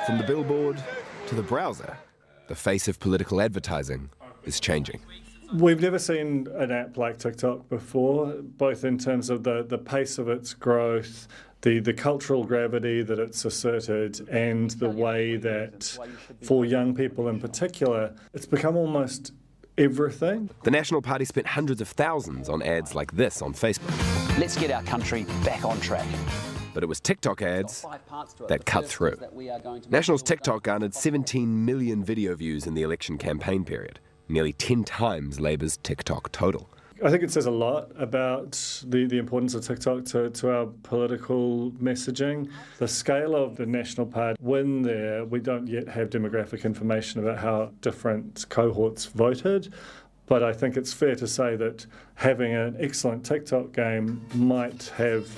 From the billboard to the browser, the face of political advertising is changing. We've never seen an app like TikTok before, both in terms of the pace of its growth, the cultural gravity that it's asserted, and the way that, for young people in particular, it's become almost everything. The National Party spent hundreds of thousands on ads like this on Facebook. Let's get our country back on track. But it was TikTok ads that cut through. National's TikTok garnered 17 million video views in the election campaign period, nearly 10 times Labour's TikTok total. I think it says a lot about the importance of TikTok to our political messaging. The scale of the National Party win there, we don't yet have demographic information about how different cohorts voted, but I think it's fair to say that having an excellent TikTok game might have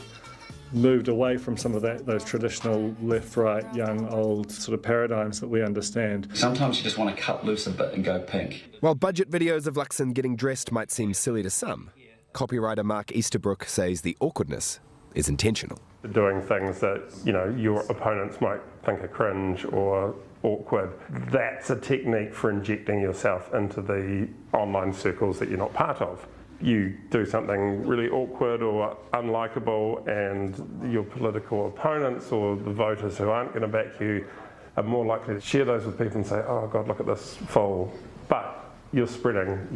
moved away from some of those traditional left, right, young, old sort of paradigms that we understand. Sometimes you just want to cut loose a bit and go pink. While budget videos of Luxon getting dressed might seem silly to some, copywriter Mark Easterbrook says the awkwardness is intentional. Doing things that, your opponents might think are cringe or awkward, that's a technique for injecting yourself into the online circles that you're not part of. You do something really awkward or unlikable, and your political opponents or the voters who aren't going to back you are more likely to share those with people and say, oh God, look at this fool. But you're spreading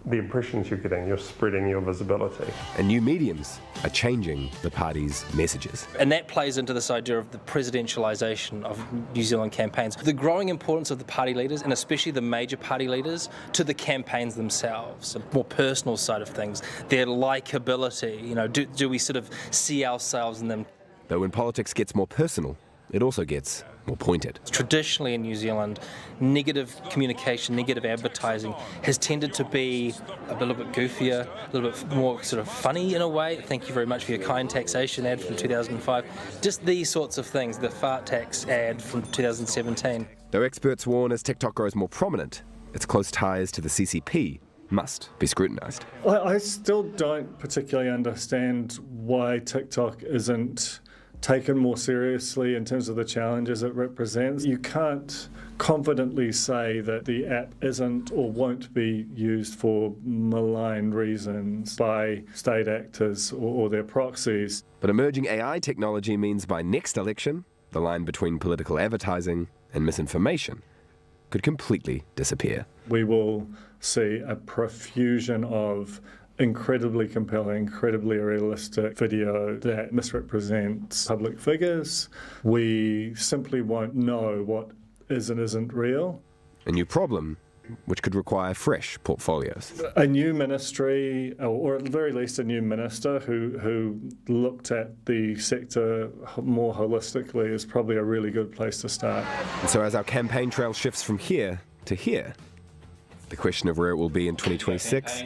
the impressions you're getting, you're spreading your visibility. And new mediums are changing the party's messages. And that plays into this idea of the presidentialisation of New Zealand campaigns. The growing importance of the party leaders, and especially the major party leaders, to the campaigns themselves, the more personal side of things, their likeability, do we sort of see ourselves in them? Though when politics gets more personal, it also gets more pointed. Traditionally in New Zealand, negative communication, negative advertising has tended to be a little bit goofier, a little bit more sort of funny in a way. Thank you very much for your kind taxation ad from 2005. Just these sorts of things, the fart tax ad from 2017. Though experts warn as TikTok grows more prominent, its close ties to the CCP must be scrutinised. I still don't particularly understand why TikTok isn't taken more seriously in terms of the challenges it represents. You can't confidently say that the app isn't or won't be used for malign reasons by state actors or their proxies. But emerging AI technology means by next election, the line between political advertising and misinformation could completely disappear. We will see a profusion of incredibly compelling, incredibly realistic video that misrepresents public figures. We simply won't know what is and isn't real. A new problem which could require fresh portfolios. A new ministry, or at the very least a new minister who looked at the sector more holistically is probably a really good place to start. And so as our campaign trail shifts from here to here, the question of where it will be in 2026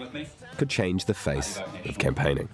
could change the face of campaigning.